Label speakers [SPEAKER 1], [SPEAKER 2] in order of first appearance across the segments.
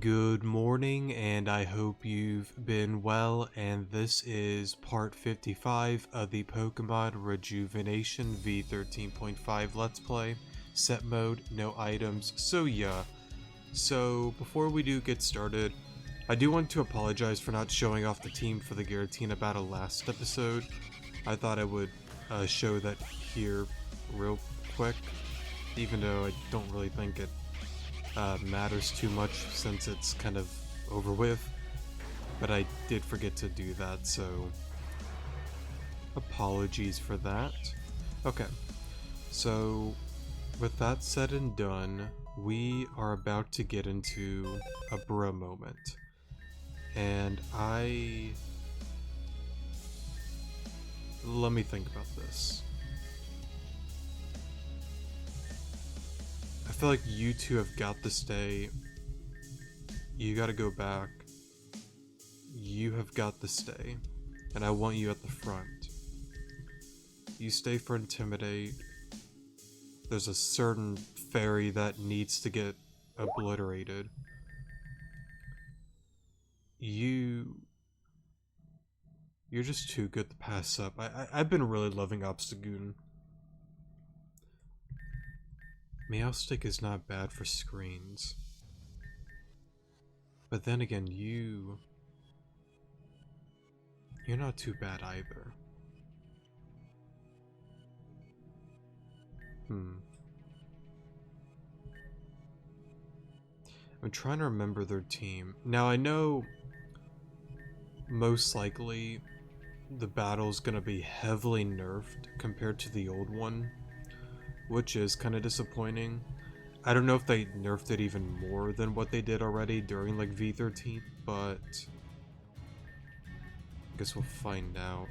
[SPEAKER 1] Good morning, and I hope you've been well, and this is part 55 of the Pokemon Rejuvenation V13.5 Let's Play. Set mode, no items, so yeah. So, before we do get started, I do want to apologize for not showing off the team for the Giratina battle last episode. I thought I would show that here real quick, even though I don't really think it matters too much since it's kind of over with, but I did forget to do that, so apologies for that. Okay, so with that said and done, we are about to get into a bro moment, and let me think about this. I feel like you two have got to stay. You gotta go back. You have got to stay. And I want you at the front. You stay for Intimidate. There's a certain fairy that needs to get obliterated. You're just too good to pass up. I've been really loving Obstagoon. Meowstick is not bad for screens. But then again, you're not too bad either. I'm trying to remember their team. Now I know most likely the battle's gonna be heavily nerfed compared to the old one, which is kind of disappointing. I don't know if they nerfed it even more than what they did already during like V13, but I guess we'll find out.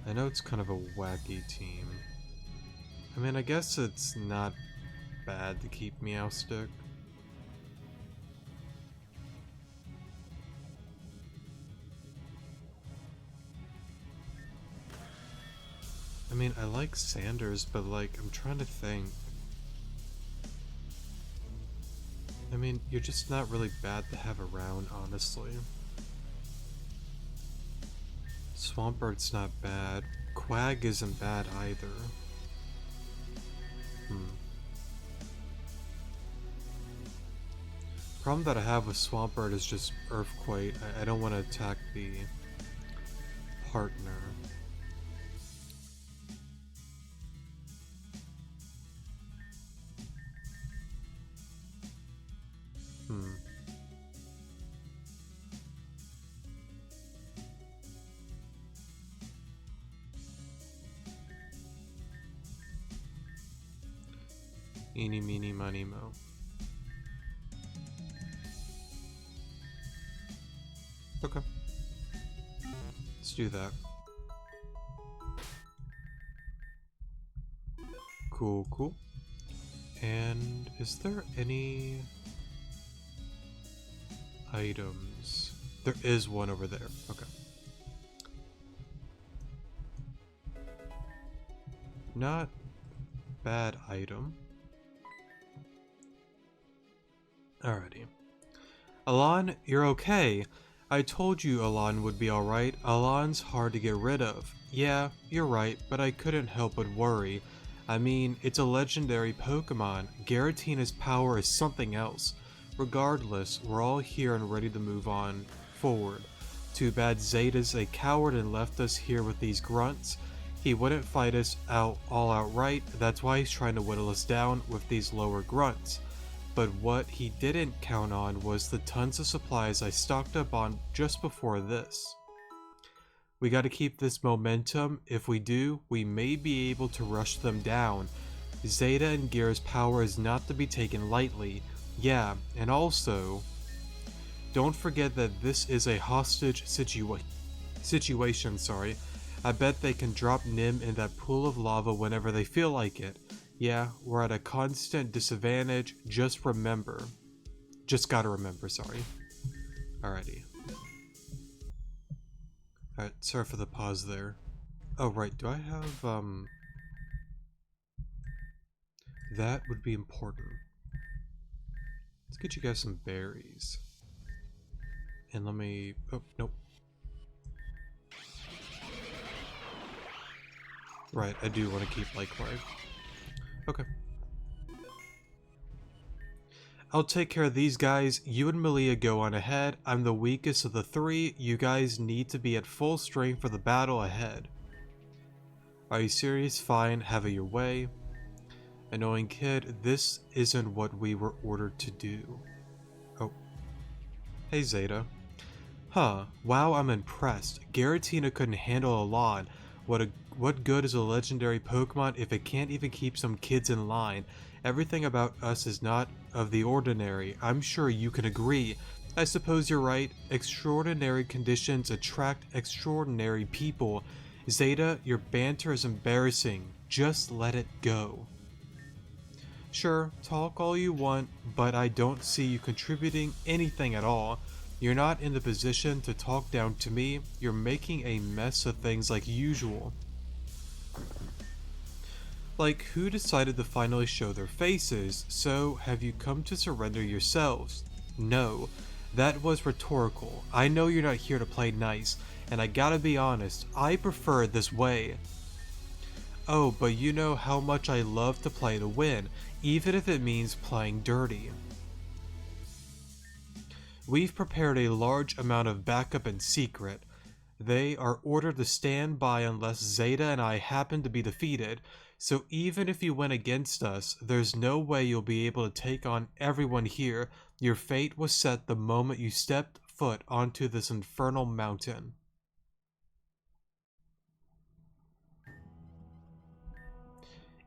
[SPEAKER 1] I know it's kind of a wacky team. I mean, I guess it's not bad to keep Meowstick. I mean, I like Sanders, but like, I'm trying to think. I mean, you're just not really bad to have around, honestly. Swampbird's not bad. Quag isn't bad either. Problem that I have with Swampbird is just Earthquake. I don't want to attack the partner. Eeny, meeny, miny, mo. Okay. Let's do that. Cool, cool. And is there any items? There is one over there. Okay. Not bad item. Alrighty. Alon, you're okay. I told you Alon would be alright. Alon's hard to get rid of. Yeah, you're right, but I couldn't help but worry. I mean, it's a legendary Pokemon. Giratina's power is something else. Regardless, we're all here and ready to move on forward. Too bad Zetta's a coward and left us here with these grunts. He wouldn't fight us out all outright, that's why he's trying to whittle us down with these lower grunts. But what he didn't count on was the tons of supplies I stocked up on just before this. We gotta keep this momentum. If we do, we may be able to rush them down. Zetta and Geara's power is not to be taken lightly. Yeah, and also, don't forget that this is a hostage situation. I bet they can drop Nim in that pool of lava whenever they feel like it. Yeah, we're at a constant disadvantage, just gotta remember, sorry. Alrighty. Alright, sorry for the pause there. Oh right, do I have, That would be important. Let's get you guys some berries. And let me... Oh, nope. Right, I do want to keep Likewise. Okay. I'll take care of these guys. You and Malia go on ahead. I'm the weakest of the three. You guys need to be at full strength for the battle ahead. Are you serious? Fine, have it your way. Annoying kid, this isn't what we were ordered to do. Oh. Hey, Zetta. Huh, wow, I'm impressed. Giratina couldn't handle Alon. What good is a legendary Pokemon if it can't even keep some kids in line? Everything about us is not of the ordinary. I'm sure you can agree. I suppose you're right. Extraordinary conditions attract extraordinary people. Zetta, your banter is embarrassing. Just let it go. Sure, talk all you want, but I don't see you contributing anything at all. You're not in the position to talk down to me. You're making a mess of things like usual. Like, who decided to finally show their faces? So, have you come to surrender yourselves? No. That was rhetorical. I know you're not here to play nice, and I gotta be honest, I prefer it this way. Oh, but you know how much I love to play to win, even if it means playing dirty. We've prepared a large amount of backup in secret. They are ordered to stand by unless Zetta and I happen to be defeated, so even if you win against us, there's no way you'll be able to take on everyone here. Your fate was set the moment you stepped foot onto this infernal mountain.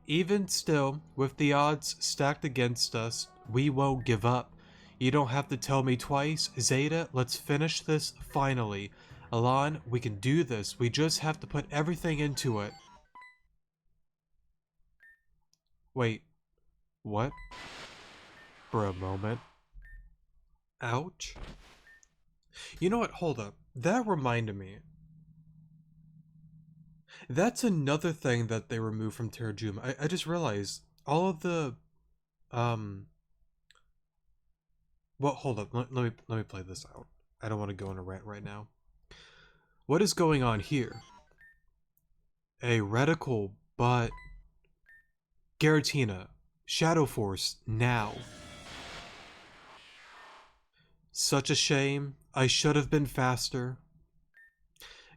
[SPEAKER 1] Even still, with the odds stacked against us, we won't give up. You don't have to tell me twice. Zetta, let's finish this finally. Alon, we can do this. We just have to put everything into it. Wait, what? For a moment. Ouch. You know what? Hold up. That reminded me. That's another thing that they removed from Terrajuma. I just realized all of the well, hold up. Let me play this out. I don't want to go on a rant right now. What is going on here? A reticle, but Giratina, Shadow Force, now. Such a shame. I should have been faster.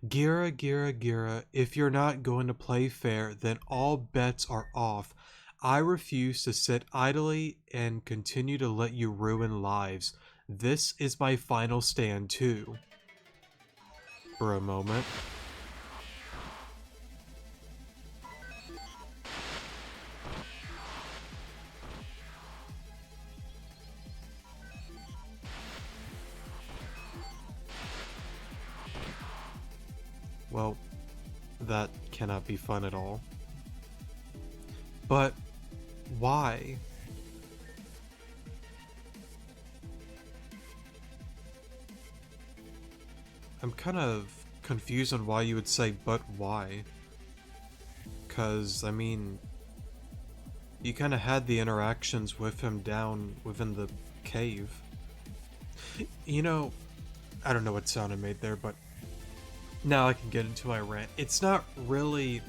[SPEAKER 1] Geara, if you're not going to play fair, then all bets are off. I refuse to sit idly and continue to let you ruin lives. This is my final stand too. For a moment. Well, that cannot be fun at all. But why? I'm kind of confused on why you would say but why. Because, I mean, you kind of had the interactions with him down within the cave. You know, I don't know what sound I made there, but now I can get into my rant. It's not really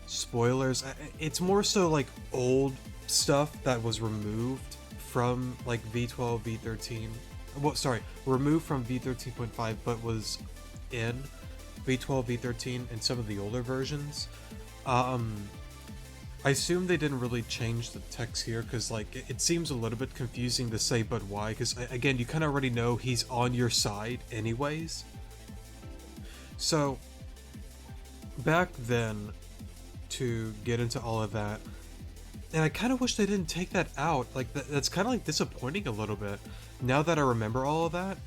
[SPEAKER 1] spoilers. It's more so like old stuff that was removed from like V12, V13. Well, sorry, removed from V13.5, but was in V12, V13, and some of the older versions. I assume they didn't really change the text here because like it seems a little bit confusing to say but why, because again you kind of already know he's on your side anyways. So back then, to get into all of that, and I kind of wish they didn't take that out. Like that's kind of like disappointing a little bit now that I remember all of that.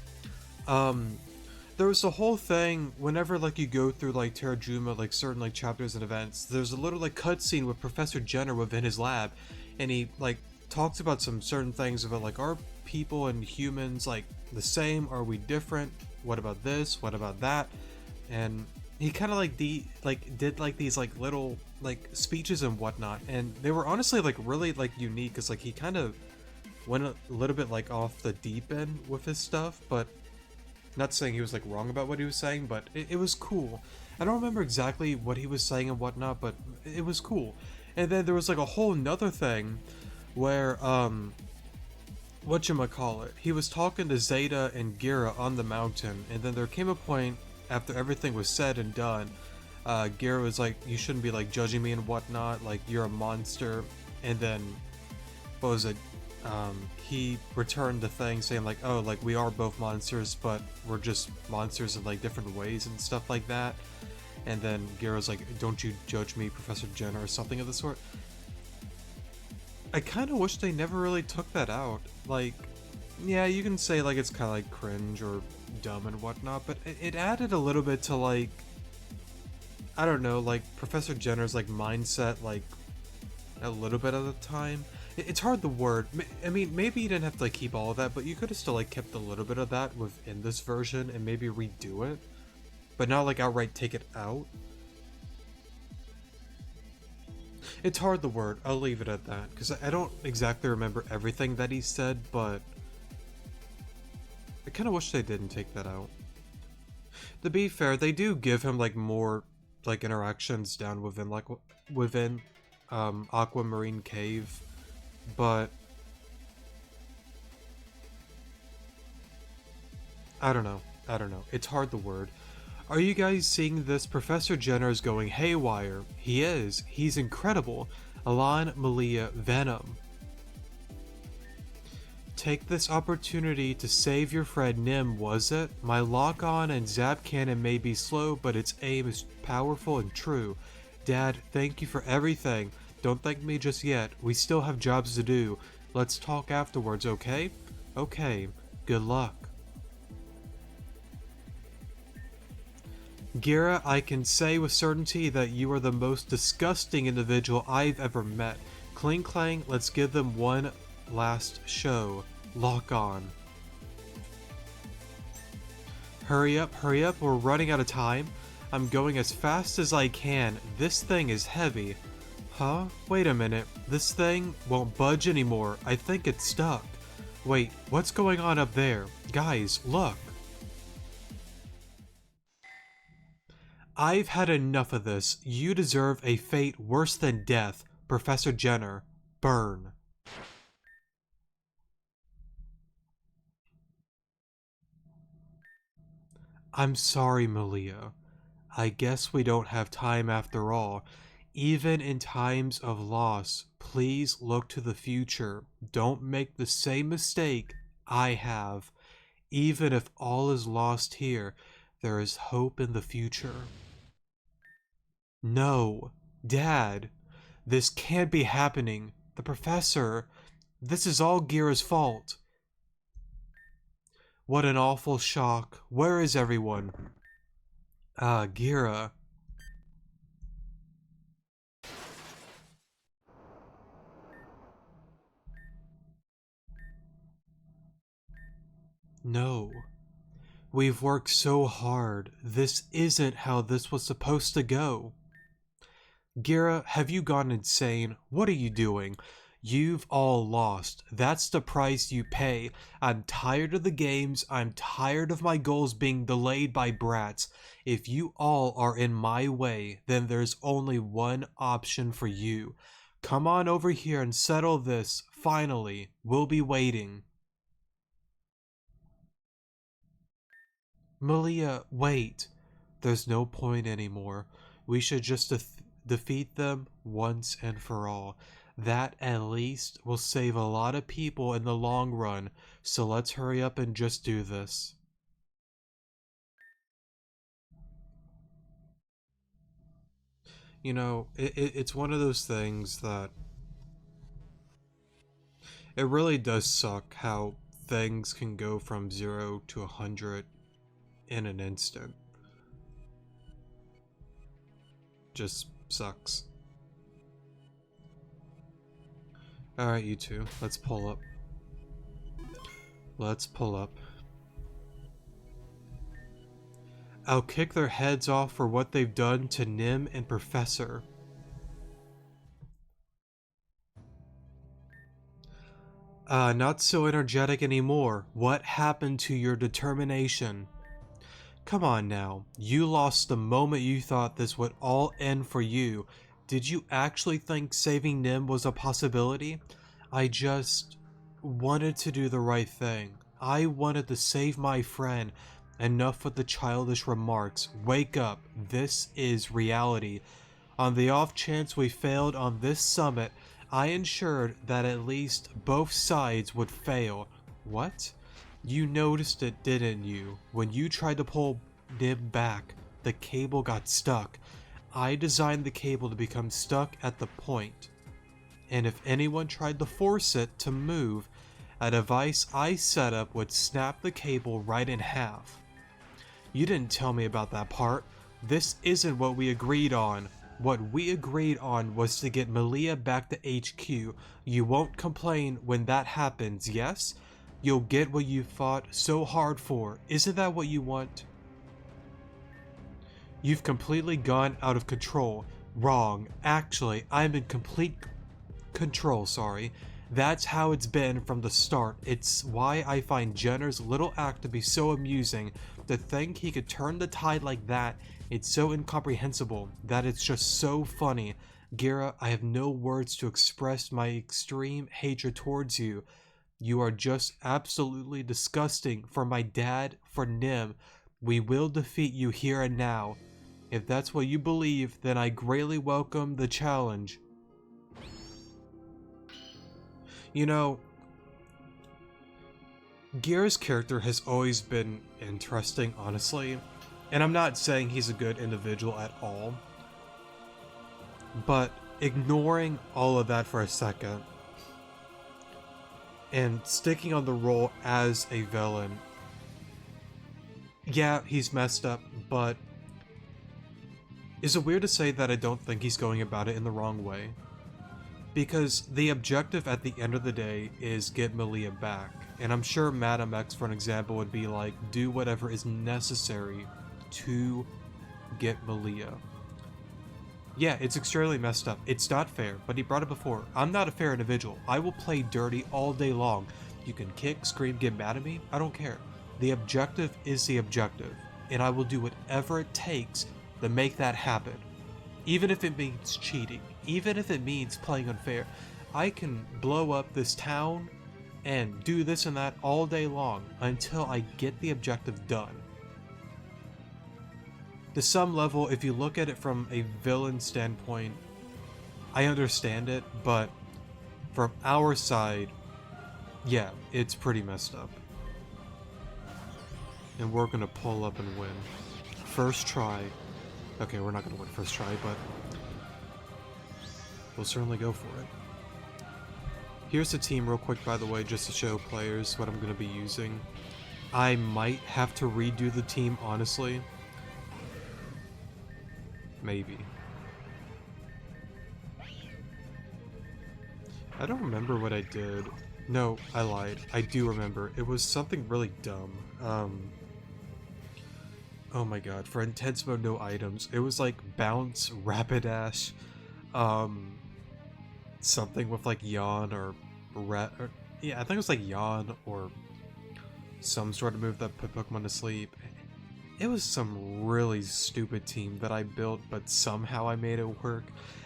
[SPEAKER 1] There was a whole thing whenever like you go through like Terrajuma, like certain like chapters and events, there's a little like cutscene with Professor Jenner within his lab, and he like talks about some certain things about like, are people and humans like the same? Are we different? What about this? What about that? And he kind of like did like these like little like speeches and whatnot, and they were honestly like really like unique because like he kind of went a little bit like off the deep end with his stuff, but not saying he was like wrong about what he was saying, but it was cool. I don't remember exactly what he was saying and whatnot, but it was cool. And then there was like a whole nother thing where whatchamacallit, he was talking to Zeta and Geara on the mountain, and then there came a point after everything was said and done, Geara was like, you shouldn't be like judging me and whatnot, like you're a monster. And then what was it, he returned the thing saying like, oh, like we are both monsters, but we're just monsters in like different ways and stuff like that. And then Geara's like, don't you judge me, Professor Jenner, or something of the sort. I kind of wish they never really took that out. Like, yeah, you can say like it's kind of like cringe or dumb and whatnot, but it added a little bit to like, I don't know, like Professor Jenner's like mindset, like a little bit of the time. It's hard the word. I mean, maybe you didn't have to like keep all of that, but you could have still like kept a little bit of that within this version and maybe redo it, but not like outright take it out. It's hard the word. I'll leave it at that because I don't exactly remember everything that he said, but I kind of wish they didn't take that out. To be fair, they do give him like more like interactions down within like within Aquamarine Cave, but I don't know. It's hard the word. Are you guys seeing this? Professor Jenner is going haywire. He is. He's incredible. Alon, Malia, Venom. Take this opportunity to save your friend Nim, was it? My lock-on and zap cannon may be slow, but its aim is powerful and true. Dad, thank you for everything. Don't thank me just yet. We still have jobs to do. Let's talk afterwards, okay? Okay. Good luck. Geara, I can say with certainty that you are the most disgusting individual I've ever met. Cling clang, let's give them one last show. Lock on. Hurry up, we're running out of time. I'm going as fast as I can. This thing is heavy. Huh? Wait a minute. This thing won't budge anymore. I think it's stuck. Wait, what's going on up there? Guys, look. I've had enough of this. You deserve a fate worse than death. Professor Jenner. Burn. I'm sorry, Malia. I guess we don't have time after all. Even in times of loss, please look to the future. Don't make the same mistake I have. Even if all is lost here, there is hope in the future. No, Dad, this can't be happening. The professor, this is all Geara's fault. What an awful shock. Where is everyone? Ah, Geara. No. We've worked so hard. This isn't how this was supposed to go. Geara, have you gone insane? What are you doing? You've all lost. That's the price you pay. I'm tired of the games. I'm tired of my goals being delayed by brats. If you all are in my way, then there's only one option for you. Come on over here and settle this. Finally, we'll be waiting. Malia, wait. There's no point anymore. We should just defeat them once and for all. That at least will save a lot of people in the long run, so let's hurry up and just do this. You know, it's one of those things that it really does suck how things can go from 0 to 100 in an instant. Just sucks. Alright, you two, let's pull up. Let's pull up. I'll kick their heads off for what they've done to Nim and Professor. Not so energetic anymore. What happened to your determination? Come on now, you lost the moment you thought this would all end for you. Did you actually think saving Nim was a possibility? I just wanted to do the right thing. I wanted to save my friend. Enough with the childish remarks. Wake up, this is reality. On the off chance we failed on this summit, I ensured that at least both sides would fail. What? You noticed it, didn't you? When you tried to pull Nib back, the cable got stuck. I designed the cable to become stuck at the point. And if anyone tried to force it to move, a device I set up would snap the cable right in half. You didn't tell me about that part. This isn't what we agreed on. What we agreed on was to get Malia back to HQ. You won't complain when that happens, yes? You'll get what you fought so hard for. Isn't that what you want? You've completely gone out of control. Wrong. Actually, I'm in complete control, sorry. That's how it's been from the start. It's why I find Jenner's little act to be so amusing. To think he could turn the tide like that, it's so incomprehensible that it's just so funny. Geara, I have no words to express my extreme hatred towards you. You are just absolutely disgusting. For my dad, for Nim, we will defeat you here and now. If that's what you believe, then I greatly welcome the challenge. You know, Geara's character has always been interesting, honestly, and I'm not saying he's a good individual at all, but ignoring all of that for a second, and sticking on the role as a villain, yeah, he's messed up, but is it weird to say that I don't think he's going about it in the wrong way? Because the objective at the end of the day is get Malia back. And I'm sure Madam X, for an example, would be like, do whatever is necessary to get Malia. Yeah, it's extremely messed up. It's not fair, but he brought it before. I'm not a fair individual. I will play dirty all day long. You can kick, scream, get mad at me. I don't care. The objective is the objective. And I will do whatever it takes to make that happen. Even if it means cheating, even if it means playing unfair, I can blow up this town and do this and that all day long until I get the objective done. To some level, if you look at it from a villain standpoint, I understand it, but from our side, yeah, it's pretty messed up. And we're gonna pull up and win. First try. Okay, we're not gonna win first try, but we'll certainly go for it. Here's the team real quick, by the way, just to show players what I'm gonna be using. I might have to redo the team, honestly. Maybe. I don't remember what I did. No, I lied. I do remember. It was something really dumb. Oh my god, for intense mode, no items. It was like bounce, rapidash, something with like yawn or yeah, I think it was like yawn or some sort of move that put Pokemon to sleep. It was some really stupid team that I built, but somehow I made it work.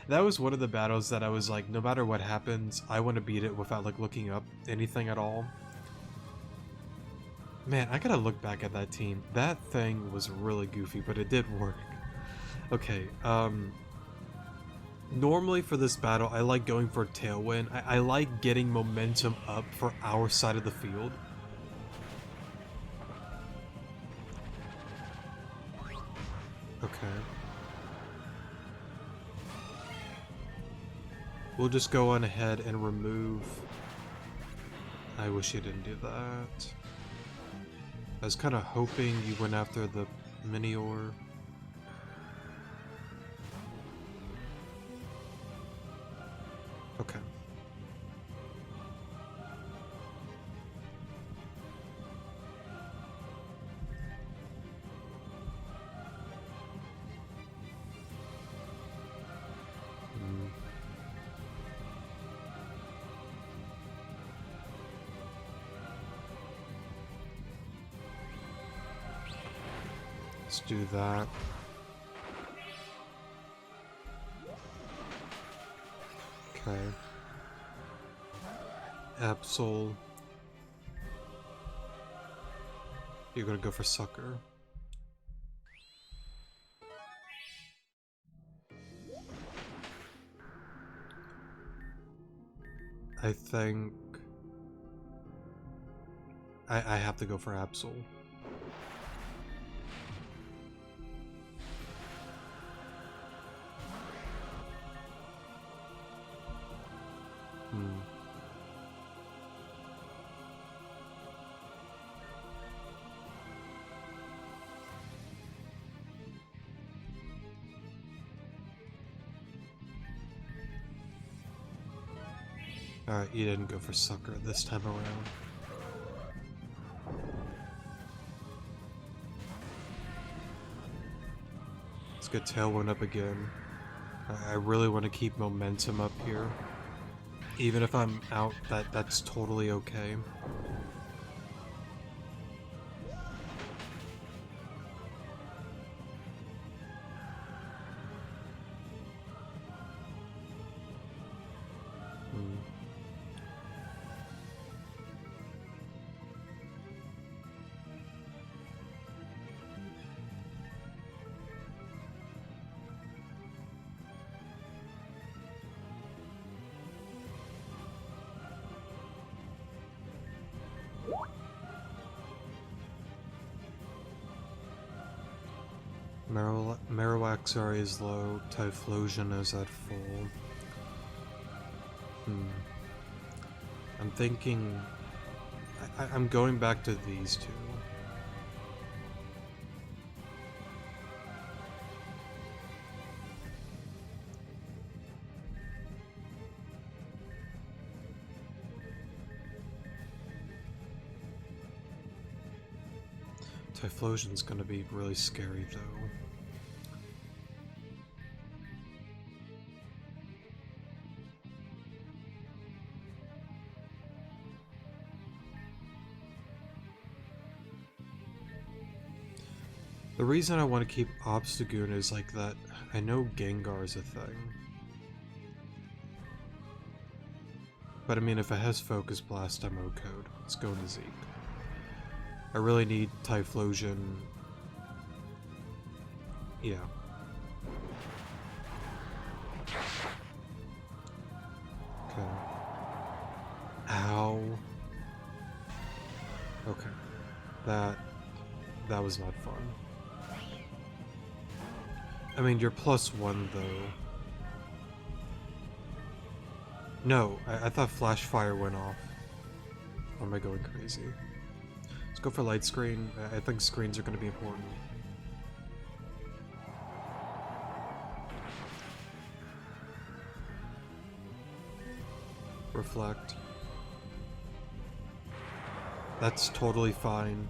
[SPEAKER 1] That was one of the battles that I was like, no matter what happens, I want to beat it without like looking up anything at all. Man, I gotta look back at that team. That thing was really goofy, but it did work. Okay, normally for this battle, I like going for Tailwind. I like getting momentum up for our side of the field. Okay. We'll just go on ahead and remove... I wish you didn't do that. I was kind of hoping you went after the Minior. Okay. Let's do that. Okay. Absol. You're gonna go for Sucker. I think I have to go for Absol. Alright, you didn't go for Sucker this time around. Let's get Tailwind up again. I really want to keep momentum up here. Even if I'm out, that's totally okay. Marowak is low, Typhlosion is at full. I'm thinking... I'm going back to these two. Typhlosion's gonna be really scary though. The reason I want to keep Obstagoon is like that I know Gengar's a thing. But I mean, if it has Focus Blast, I'm O-Code. Let's go into Zeke. I really need Typhlosion. Yeah. Okay. Ow. Okay. That was not fun. I mean, you're +1 though. No, I thought Flash Fire went off. Or am I going crazy? Let's go for Light Screen. I think screens are going to be important. Reflect. That's totally fine.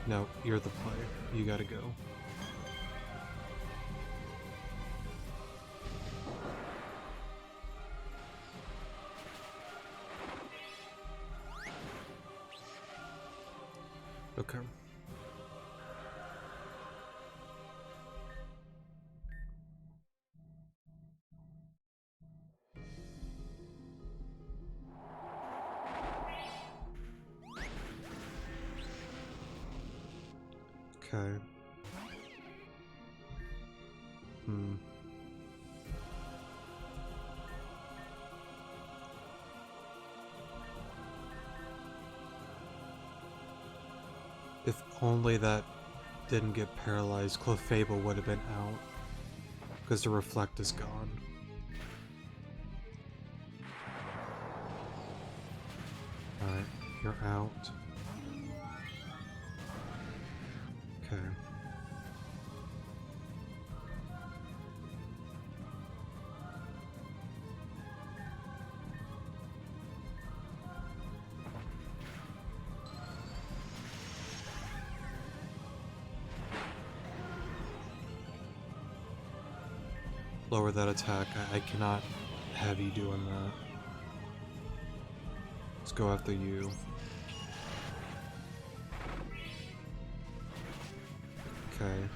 [SPEAKER 1] No, you're the player. You gotta go. Okay. Okay. If only that didn't get paralyzed, Clefable would have been out. Because the Reflect is gone. Alright, you're out. Okay. Lower that attack. I cannot have you doing that. Let's go after you. Okay.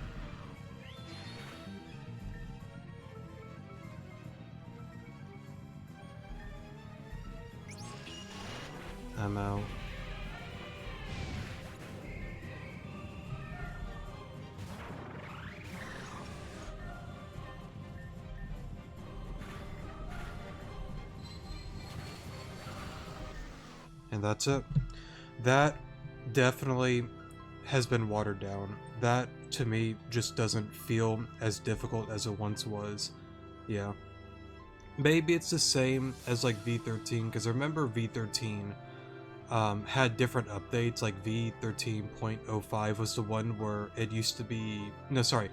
[SPEAKER 1] I'm out. And that's it. That definitely has been watered down. That, to me, just doesn't feel as difficult as it once was. Yeah. Maybe it's the same as like V13, because I remember V13 had different updates. Like V13.5 was the one where it used to be... No, sorry.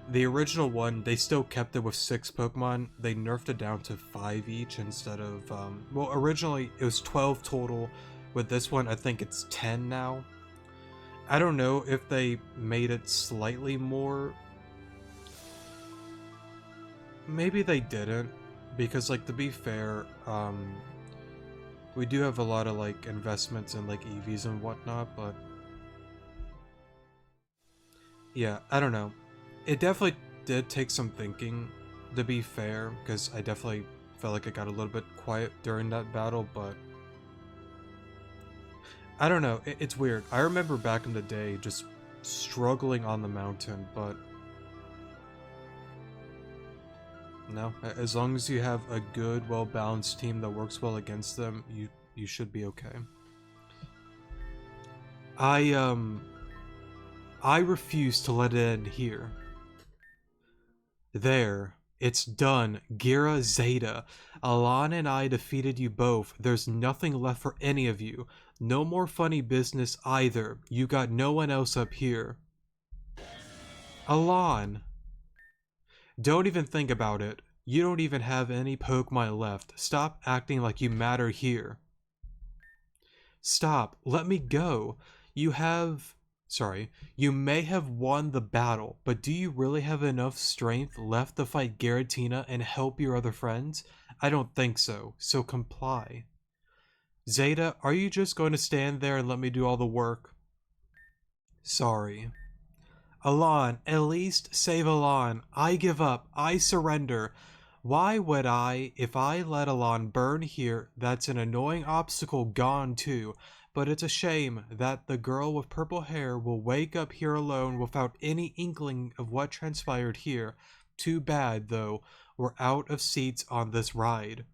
[SPEAKER 1] The original one, they still kept it with 6 Pokemon. They nerfed it down to 5 each instead of... well, originally it was 12 total. With this one, I think it's 10 now. I don't know if they made it slightly more. Maybe they didn't, because like to be fair, we do have a lot of like investments in like EVs and whatnot, but yeah, I don't know. It definitely did take some thinking, to be fair, because I definitely felt like it got a little bit quiet during that battle, but I don't know, it's weird. I remember back in the day just struggling on the mountain, but no, as long as you have a good, well-balanced team that works well against them, you should be okay. I refuse to let it end here. There. It's done. Geara, Zetta. Alon and I defeated you both. There's nothing left for any of you. No more funny business either. You got no one else up here. Alon. Don't even think about it. You don't even have any Pokemon left. Stop acting like you matter here. Stop. Let me go. You may have won the battle, but do you really have enough strength left to fight Giratina and help your other friends? I don't think so, so comply. Zeta, are you just going to stand there and let me do all the work? Sorry. Alon, at least save Alon. I give up. I surrender. Why would I? If I let Alon burn here, that's an annoying obstacle gone too. But it's a shame that the girl with purple hair will wake up here alone without any inkling of what transpired here. Too bad, though. We're out of seats on this ride.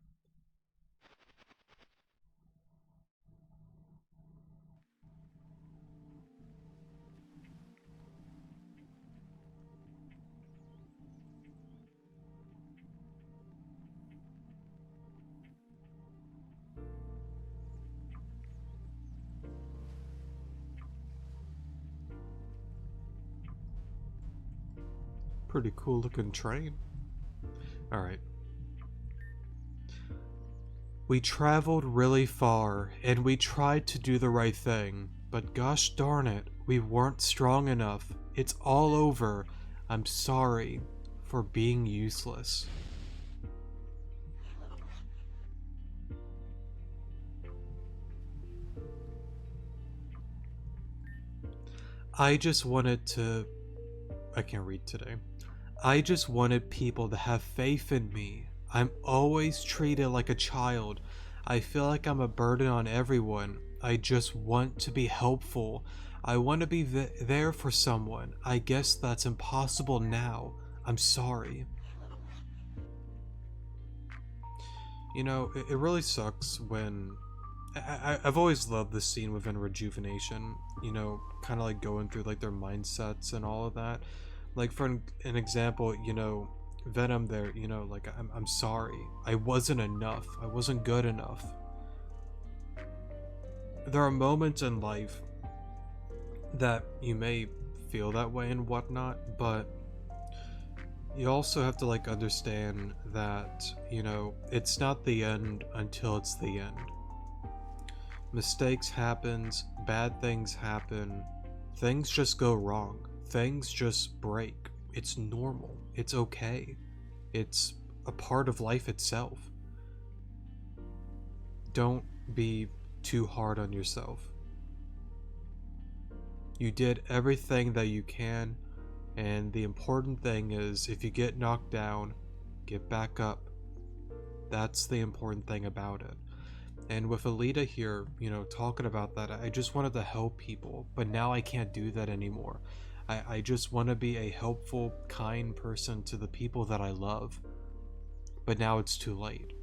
[SPEAKER 1] Pretty cool looking train. Alright. We traveled really far, and we tried to do the right thing, but gosh darn it, we weren't strong enough. It's all over. I'm sorry for being useless. I just wanted to... I can't read today. I just wanted people to have faith in me. I'm always treated like a child. I feel like I'm a burden on everyone. I just want to be helpful. I want to be there for someone. I guess that's impossible now. I'm sorry. You know, it really sucks when... I've always loved this scene within Rejuvenation. You know, kind of like going through like their mindsets and all of that. Like for an example, you know, Venom there, you know, like I'm sorry. I wasn't enough. I wasn't good enough. There are moments in life that you may feel that way and whatnot, but you also have to like understand that, you know, it's not the end until it's the end. Mistakes happens, bad things happen, things just go wrong, things just break. It's normal, it's okay. It's a part of life itself. Don't be too hard on yourself. You did everything that you can, and the important thing is if you get knocked down, get back up. That's the important thing about it. And with Alita here, talking about that, I just wanted to help people, but now I can't do that anymore. I just want to be a helpful, kind person to the people that I love, but now it's too late.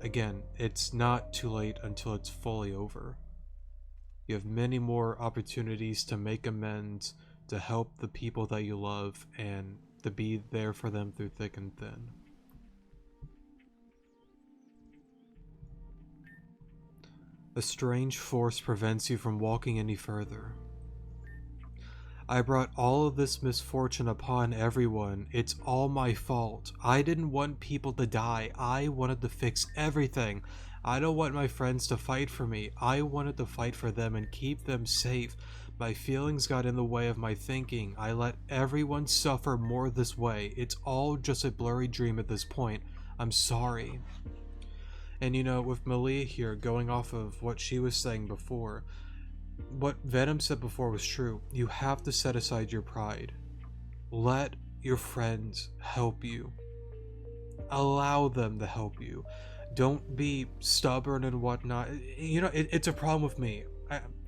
[SPEAKER 1] Again, it's not too late until it's fully over. You have many more opportunities to make amends, to help the people that you love, and to be there for them through thick and thin. A strange force prevents you from walking any further. I brought all of this misfortune upon everyone. It's all my fault. I didn't want people to die. I wanted to fix everything. I don't want my friends to fight for me. I wanted to fight for them and keep them safe. My feelings got in the way of my thinking. I let everyone suffer more this way. It's all just a blurry dream at this point. I'm sorry. And with Malia here, going off of what she was saying before, what Venom said before was true. You have to set aside your pride. Let your friends help you. Allow them to help you. Don't be stubborn and whatnot. It's a problem with me.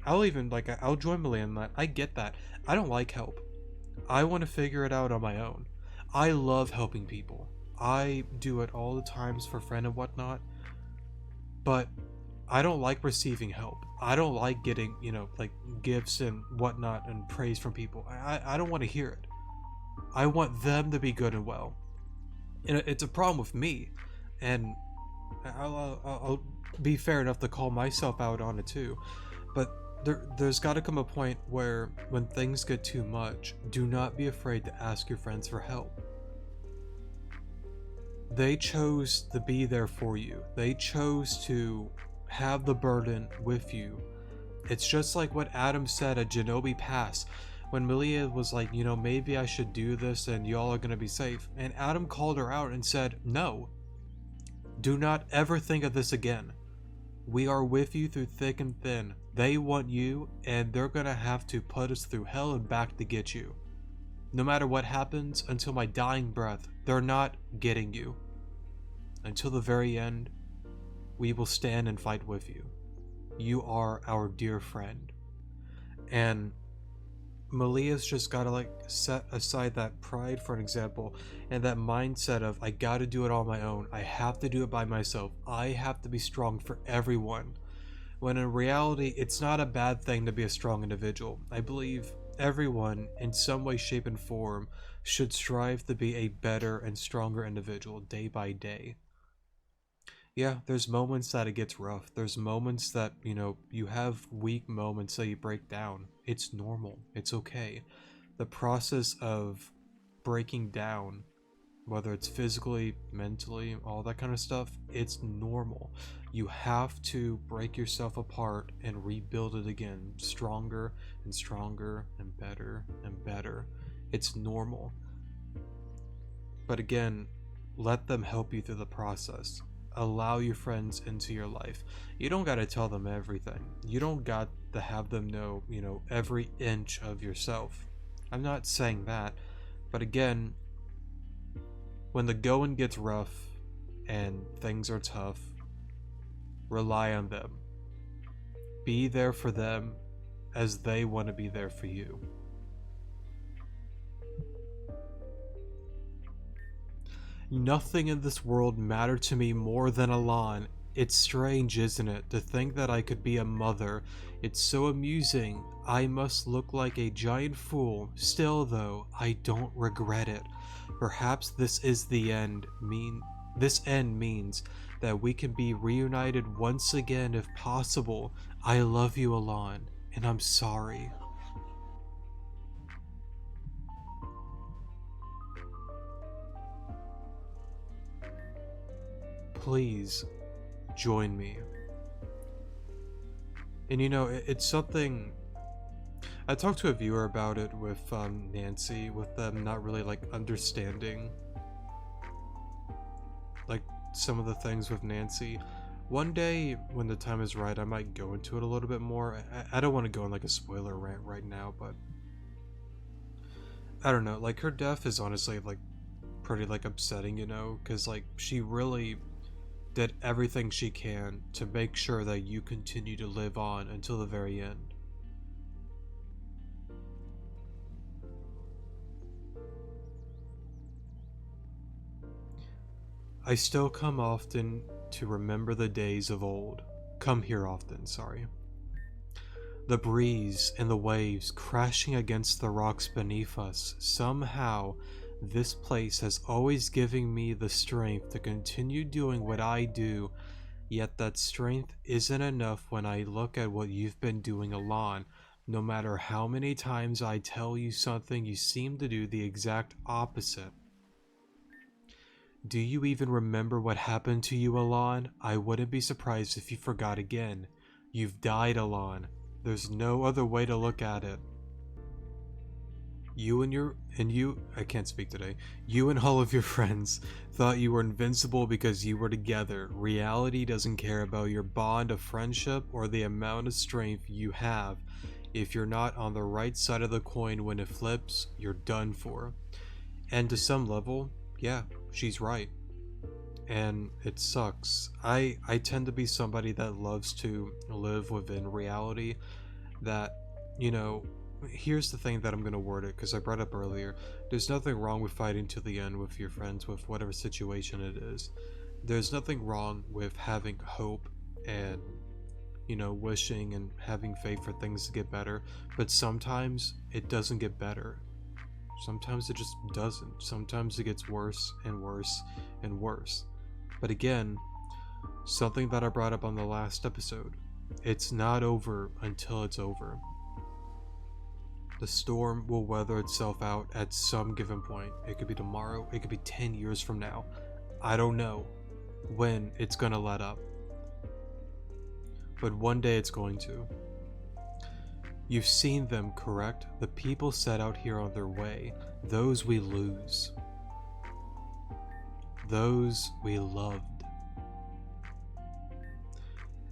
[SPEAKER 1] I'll join Malia in that. I get that. I don't like help. I want to figure it out on my own. I love helping people. I do it all the times for friends and whatnot. But I don't like receiving help. I don't like getting, gifts and whatnot and praise from people. I don't want to hear it. I want them to be good and well. And it's a problem with me. And I'll be fair enough to call myself out on it too. But there's got to come a point where when things get too much, do not be afraid to ask your friends for help. They chose to be there for you. They chose to have the burden with you. It's just like what Adam said at Genobi Pass when Malia was like, maybe I should do this and y'all are gonna be safe. And Adam called her out and said, no, do not ever think of this again. We are with you through thick and thin. They want you, and they're gonna have to put us through hell and back to get you. No matter what happens, until my dying breath, they're not getting you. Until the very end, we will stand and fight with you. You are our dear friend. And Malia's just gotta set aside that pride, for an example, and that mindset of I gotta do it on my own. I have to do it by myself. I have to be strong for everyone. When in reality, it's not a bad thing to be a strong individual. I believe everyone, in some way, shape, and form, should strive to be a better and stronger individual day by day. Yeah, there's moments that it gets rough. There's moments that, you have weak moments that you break down. It's normal. It's okay. The process of breaking down, whether it's physically, mentally, all that kind of stuff, it's normal. You have to break yourself apart and rebuild it again, stronger and stronger and better and better. It's normal. But again, let them help you through the process. Allow your friends into your life. You don't got to tell them everything. You don't got to have them know, every inch of yourself. I'm not saying that. But again, when the going gets rough and things are tough, rely on them. Be there for them as they want to be there for you. Nothing in this world mattered to me more than Alon. It's strange, isn't it, to think that I could be a mother. It's so amusing. I must look like a giant fool. Still, though, I don't regret it. Perhaps this is the end. This end means that we can be reunited once again if possible. I love you, Alon, and I'm sorry. Please join me. And it's something I talked to a viewer about it with Nancy, with them not really like understanding like some of the things with Nancy. One day when the time is right, I might go into it a little bit more. I don't want to go on like a spoiler rant right now, but I don't know. Like her death is honestly like pretty like upsetting, you know, because like she really did everything she can to make sure that you continue to live on until the very end. I still come often to remember the days of old. Come here often, sorry. The breeze and the waves crashing against the rocks beneath us. Somehow, this place has always given me the strength to continue doing what I do, yet that strength isn't enough when I look at what you've been doing, Alon. No matter how many times I tell you something, you seem to do the exact opposite. Do you even remember what happened to you, Alon? I wouldn't be surprised if you forgot again. You've died, Alon. There's no other way to look at it. I can't speak today. You and all of your friends thought you were invincible because you were together. Reality doesn't care about your bond of friendship or the amount of strength you have. If you're not on the right side of the coin when it flips, you're done for. And to some level, yeah, she's right. And it sucks. I tend to be somebody that loves to live within reality, that, you know, here's the thing that I'm going to word it because I brought up earlier. There's nothing wrong with fighting to the end with your friends, with whatever situation it is. There's nothing wrong with having hope and, you know, wishing and having faith for things to get better, but sometimes it doesn't get better. Sometimes it just doesn't. Sometimes it gets worse and worse and worse. But again, something that I brought up on the last episode, it's not over until it's over. The storm will weather itself out at some given point. It could be tomorrow, it could be 10 years from now. I don't know when it's gonna let up. But one day it's going to. You've seen them, correct? The people set out here on their way. Those we lose. Those we loved.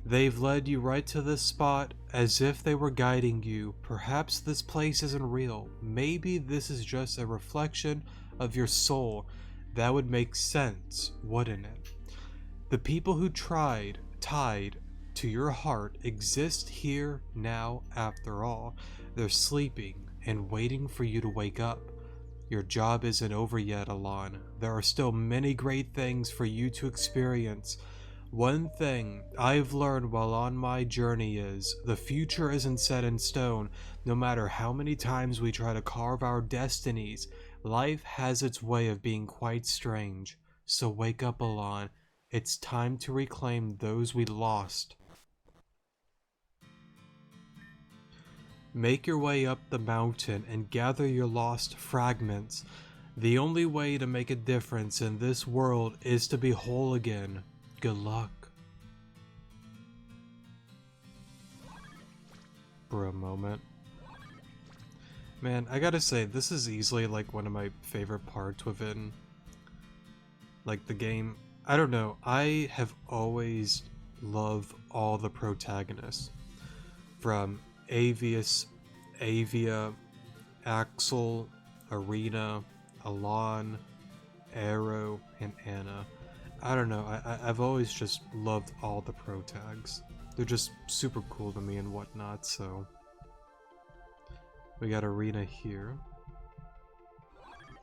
[SPEAKER 1] They've led you right to this spot as if they were guiding you. Perhaps this place isn't real. Maybe this is just a reflection of your soul. That would make sense, wouldn't it? The people who tied to your heart exist here now after all. They're sleeping and waiting for you to wake up. Your job isn't over yet, Alon. There are still many great things for you to experience. One thing I've learned while on my journey is the future isn't set in stone. No matter how many times we try to carve our destinies, life has its way of being quite strange. So wake up, Alon. It's time to reclaim those we lost. Make your way up the mountain and gather your lost fragments. The only way to make a difference in this world is to be whole again. Good luck. For a moment. Man, I gotta say, this is easily like one of my favorite parts within like the game. I don't know, I have always loved all the protagonists. From Avius, Avia, Axel, Arena, Alon, Arrow, and Anna. I don't know, I've always just loved all the pro tags. They're just super cool to me and whatnot, so. We got Arena here.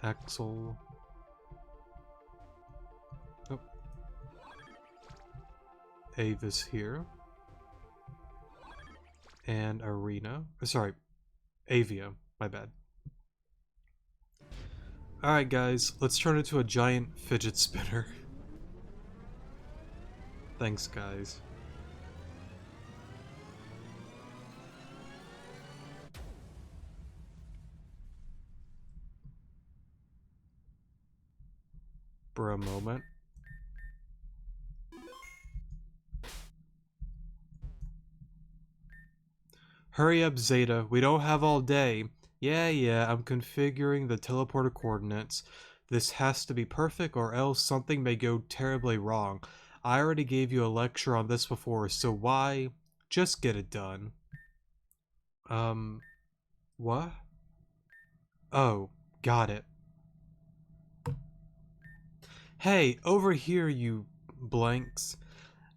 [SPEAKER 1] Axel. Oh. Avis here. And Arena. Sorry, Avia. My bad. Alright guys, let's turn into a giant fidget spinner. Thanks guys. For a moment. Hurry up, Zeta. We don't have all day. Yeah, I'm configuring the teleporter coordinates. This has to be perfect or else something may go terribly wrong. I already gave you a lecture on this before, so why? Just get it done. What? Oh, got it. Hey, over here, you blanks.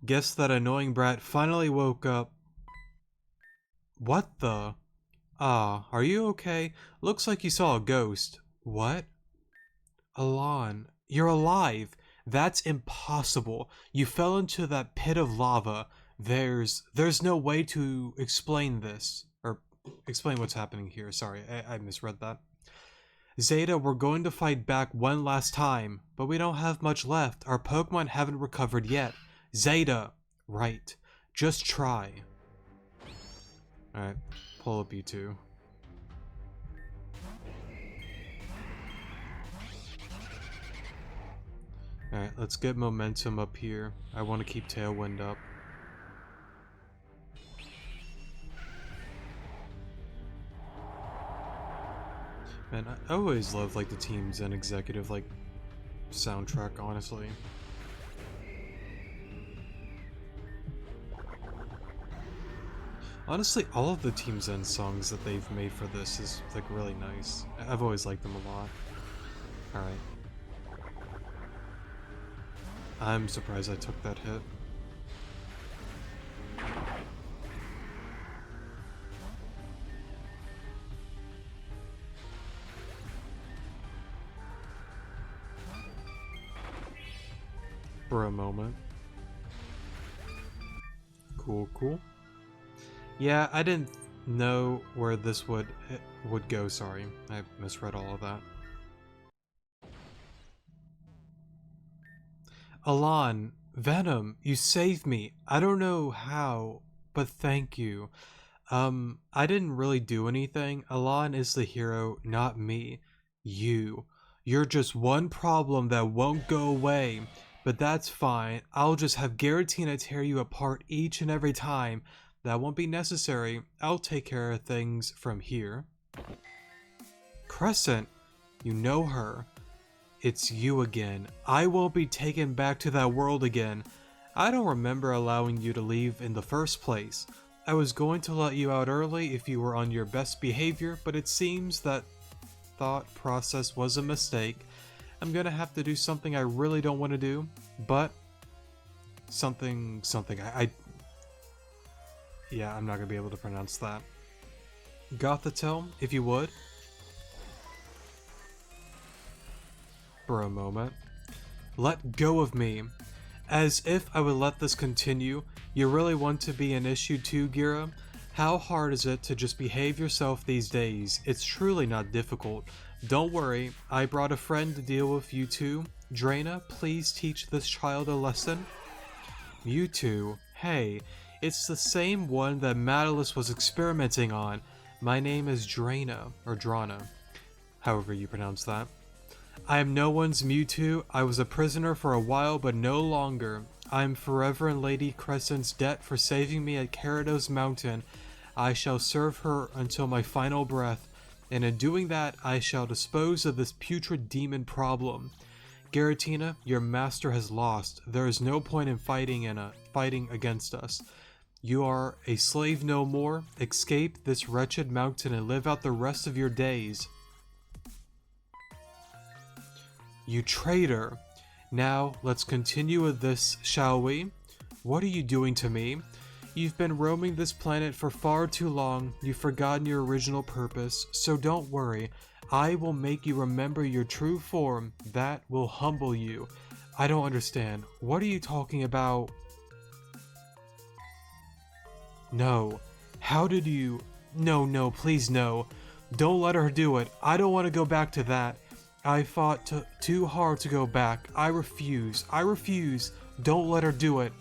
[SPEAKER 1] Guess that annoying brat finally woke up. What the? Ah, are you okay? Looks like you saw a ghost. What? Alon, you're alive. That's impossible. You fell into that pit of lava. There's no way to explain this. Or explain what's happening here. Sorry, I misread that. Zeta, we're going to fight back one last time, but we don't have much left. Our Pokemon haven't recovered yet. Zeta! Right. Just try. Alright, pull up you two. Alright, let's get momentum up here. I want to keep Tailwind up. Man, I always love like the Team Zen executive like soundtrack, honestly. Honestly, all of the Team Zen songs that they've made for this is like really nice. I've always liked them a lot. Alright. I'm surprised I took that hit. For a moment. Cool. Yeah, I didn't know where this would go, sorry. I misread all of that. Alon, Venom, you saved me. I don't know how, but thank you. I didn't really do anything. Alon is the hero, not me. You. You're just one problem that won't go away. But that's fine. I'll just have Giratina tear you apart each and every time. That won't be necessary. I'll take care of things from here. Crescent, you know her. It's you again. I won't be taken back to that world again. I don't remember allowing you to leave in the first place. I was going to let you out early if you were on your best behavior, but it seems that thought process was a mistake. I'm gonna have to do something I really don't want to do, but something, yeah, I'm not gonna be able to pronounce that. Gothitelle, if you would. For a moment. Let go of me. As if I would let this continue. You really want to be an issue too, Geara? How hard is it to just behave yourself these days? It's truly not difficult. Don't worry, I brought a friend to deal with you two. Draina, please teach this child a lesson. Mewtwo, hey, it's the same one that Matalus was experimenting on. My name is Draina, or Drana, however you pronounce that. I am no one's Mewtwo. I was a prisoner for a while, but no longer. I am forever in Lady Crescent's debt for saving me at Gyarados Mountain. I shall serve her until my final breath, and in doing that, I shall dispose of this putrid demon problem. Giratina, your master has lost. There is no point in fighting against us. You are a slave no more. Escape this wretched mountain and live out the rest of your days. You traitor! Now, let's continue with this, shall we? What are you doing to me? You've been roaming this planet for far too long. You've forgotten your original purpose, so don't worry. I will make you remember your true form. That will humble you. I don't understand. What are you talking about? No. How did you... No, please no. Don't let her do it. I don't want to go back to that. I fought too hard to go back. I refuse. Don't let her do it.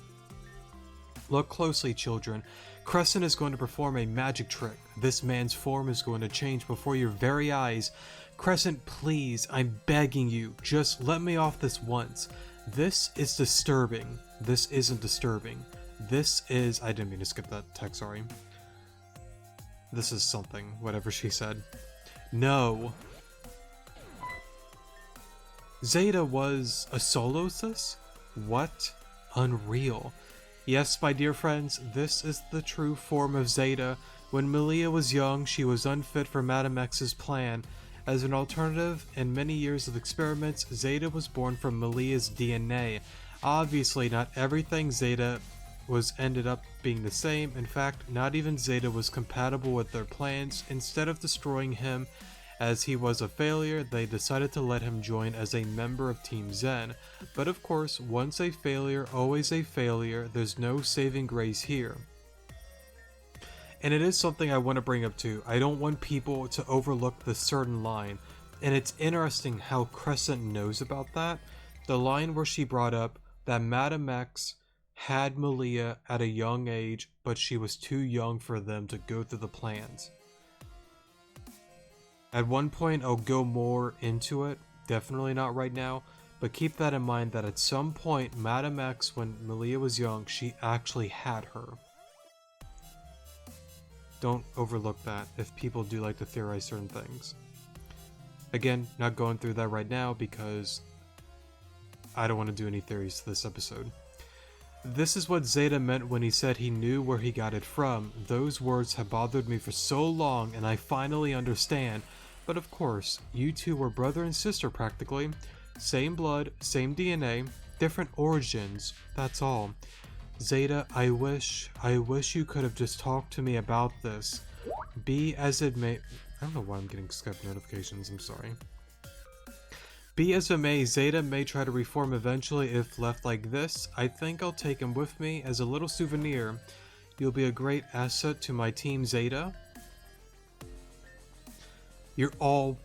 [SPEAKER 1] Look closely, children. Crescent is going to perform a magic trick. This man's form is going to change before your very eyes. Crescent, please, I'm begging you, just let me off this once. This is disturbing. This isn't disturbing. This is... I didn't mean to skip that text, sorry. This is something, whatever she said. No. Zeta was a solo sis? What? Unreal. Yes, my dear friends, this is the true form of Zeta. When Malia was young, she was unfit for Madame X's plan. As an alternative, in many years of experiments, Zeta was born from Malia's DNA. Obviously, not everything Zeta was ended up being the same. In fact, not even Zeta was compatible with their plans. Instead of destroying him, as he was a failure, they decided to let him join as a member of Team Zen. But of course, once a failure, always a failure. There's no saving grace here. And it is something I want to bring up too. I don't want people to overlook this certain line. And it's interesting how Crescent knows about that. The line where she brought up that Madame X had Malia at a young age, but she was too young for them to go through the plans. At one point, I'll go more into it, definitely not right now, but keep that in mind that at some point, Madame X, when Malia was young, she actually had her. Don't overlook that if people do like to theorize certain things. Again, not going through that right now because I don't want to do any theories to this episode. This is what Zeta meant when he said he knew where he got it from. Those words have bothered me for so long and I finally understand. But of course, you two were brother and sister practically. Same blood, same DNA, different origins, that's all. Zeta, I wish you could have just talked to me about this. Be as it may... I don't know why I'm getting Skype notifications, I'm sorry. Be as it may, Zeta may try to reform eventually if left like this. I think I'll take him with me as a little souvenir. You'll be a great asset to my team, Zeta. You're all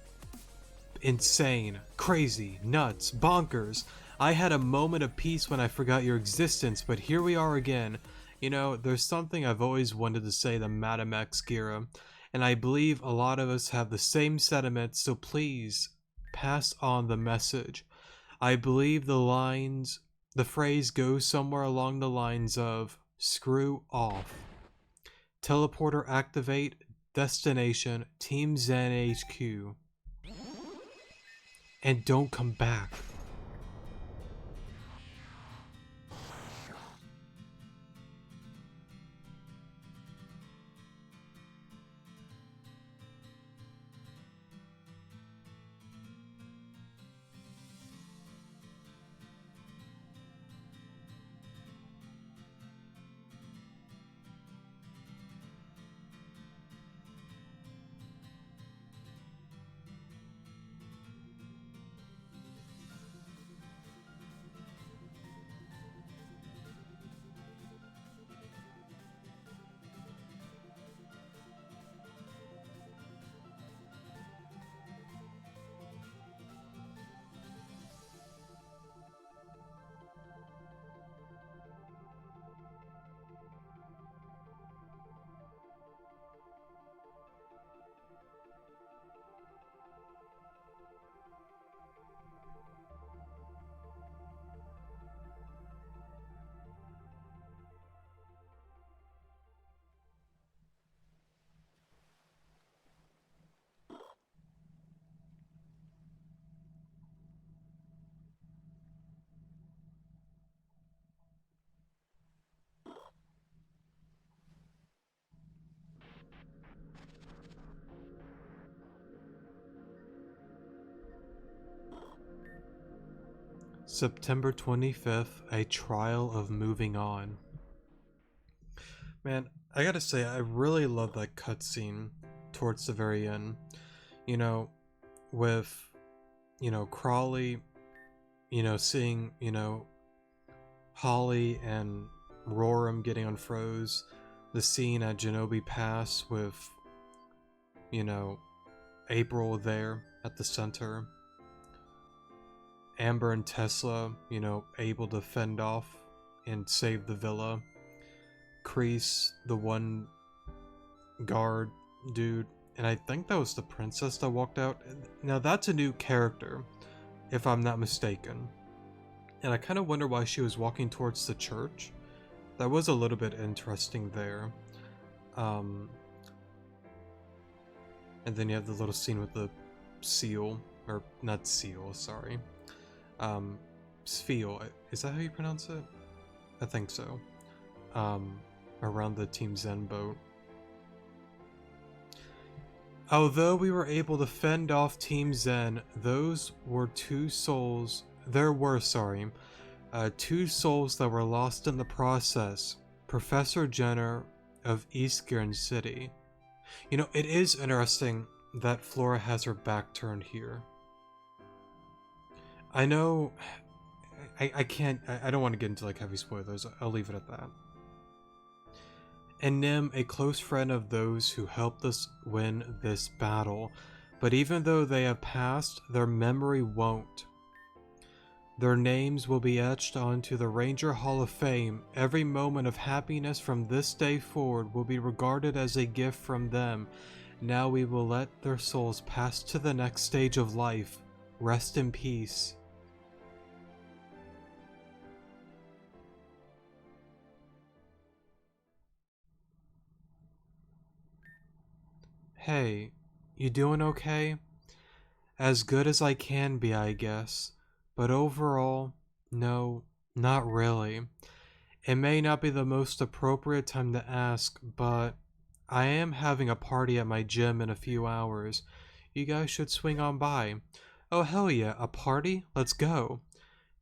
[SPEAKER 1] insane, crazy, nuts, bonkers. I had a moment of peace when I forgot your existence, but here we are again. You know, there's something I've always wanted to say to Madame X Geara, and I believe a lot of us have the same sentiments, so please pass on the message. I believe the phrase goes somewhere along the lines of, screw off. Teleporter activate, destination, Team Zen HQ. And don't come back. September 25th, a trial of moving on. Man, I gotta say, I really love that cutscene towards the very end. You know, with, Crawley, seeing, Holly and Roram getting unfroze. The scene at Genobi Pass with, April there at the center. Amber and Tesla, able to fend off and save the villa. Kreese, the one guard dude, and I think that was the princess that walked out. Now that's a new character, if I'm not mistaken. And I kind of wonder why she was walking towards the church. That was a little bit interesting there. And then you have the little scene with the seal, or not seal, sorry. Spheal, is that how you pronounce it? I think so. Around the Team Zen boat. Although we were able to fend off Team Zen, those were two souls that were lost in the process. Professor Jenner of Eastgaren City. You know, it is interesting that Flora has her back turned here. I know... I don't want to get into like heavy spoilers, I'll leave it at that. And Nim, a close friend of those who helped us win this battle, but even though they have passed, their memory won't. Their names will be etched onto the Ranger Hall of Fame. Every moment of happiness from this day forward will be regarded as a gift from them. Now we will let their souls pass to the next stage of life. Rest in peace. Hey, you doing okay? As good as I can be, I guess. But overall, no, not really. It may not be the most appropriate time to ask, but I am having a party at my gym in a few hours. You guys should swing on by. Oh hell yeah, a party? Let's go.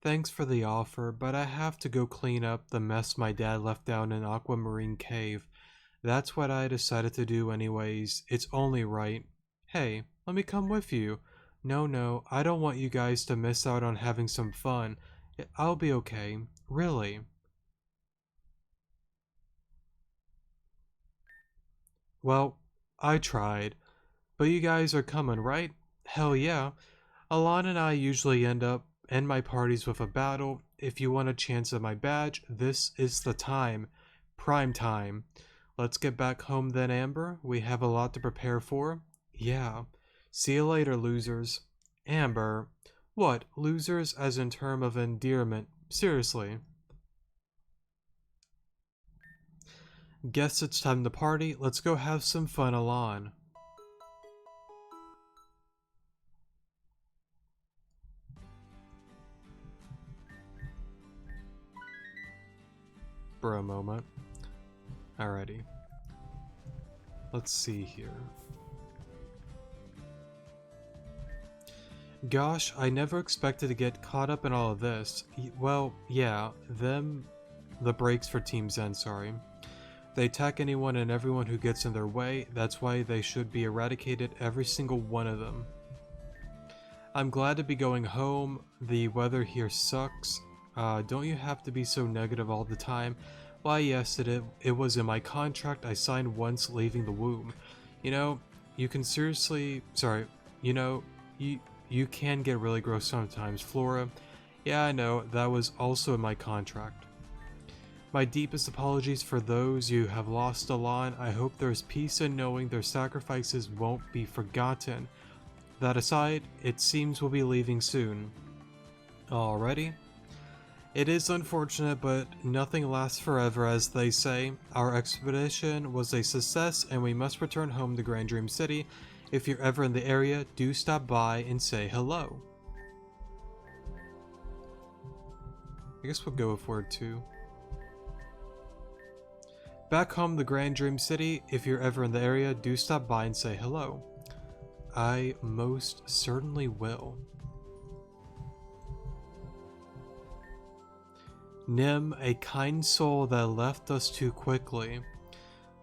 [SPEAKER 1] Thanks for the offer, but I have to go clean up the mess my dad left down in Aquamarine Cave. That's what I decided to do anyways. It's only right. Hey, let me come with you. No, I don't want you guys to miss out on having some fun. I'll be okay. Really. Well, I tried. But you guys are coming, right? Hell yeah. Alon and I usually end my parties with a battle. If you want a chance at my badge, this is the time. Prime time. Let's get back home then, Amber. We have a lot to prepare for. Yeah. See you later, losers. Amber. What, losers as in term of endearment? Seriously. Guess it's time to party. Let's go have some fun, Alon. For a moment. Alrighty. Let's see here. Gosh, I never expected to get caught up in all of this. Well, yeah, the breaks for Team Zen, sorry. They attack anyone and everyone who gets in their way. That's why they should be eradicated, every single one of them. I'm glad to be going home. The weather here sucks. Don't you have to be so negative all the time? Why, yes, it was in my contract I signed once leaving the womb. You know, you can seriously... Sorry, you know, you can get really gross sometimes, Flora. Yeah, I know, that was also in my contract. My deepest apologies for those you have lost, Alon. I hope there is peace in knowing their sacrifices won't be forgotten. That aside, it seems we'll be leaving soon. Alrighty. It is unfortunate, but nothing lasts forever, as they say. Our expedition was a success, and we must return home to Grand Dream City. If you're ever in the area, do stop by and say hello. I guess we'll go with word 2. Back home to Grand Dream City, if you're ever in the area, do stop by and say hello. I most certainly will. Nim, a kind soul that left us too quickly.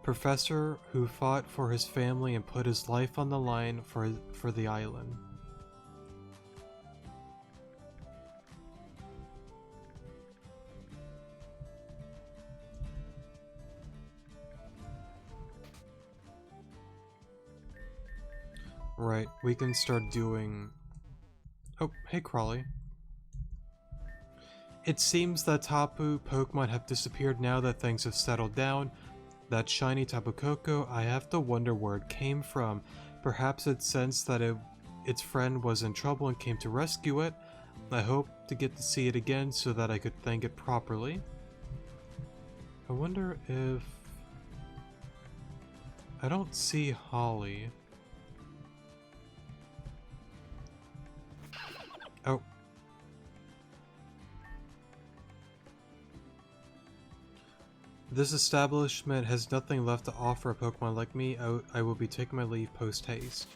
[SPEAKER 1] Professor who fought for his family and put his life on the line for the island. Right, we can start doing... Oh, hey Crawley. It seems that Tapu Pokemon have disappeared now that things have settled down. That shiny Tapu Koko, I have to wonder where it came from. Perhaps it sensed that its friend was in trouble and came to rescue it. I hope to get to see it again so that I could thank it properly. I wonder if... I don't see Holly. This establishment has nothing left to offer a Pokemon like me. I will be taking my leave post-haste.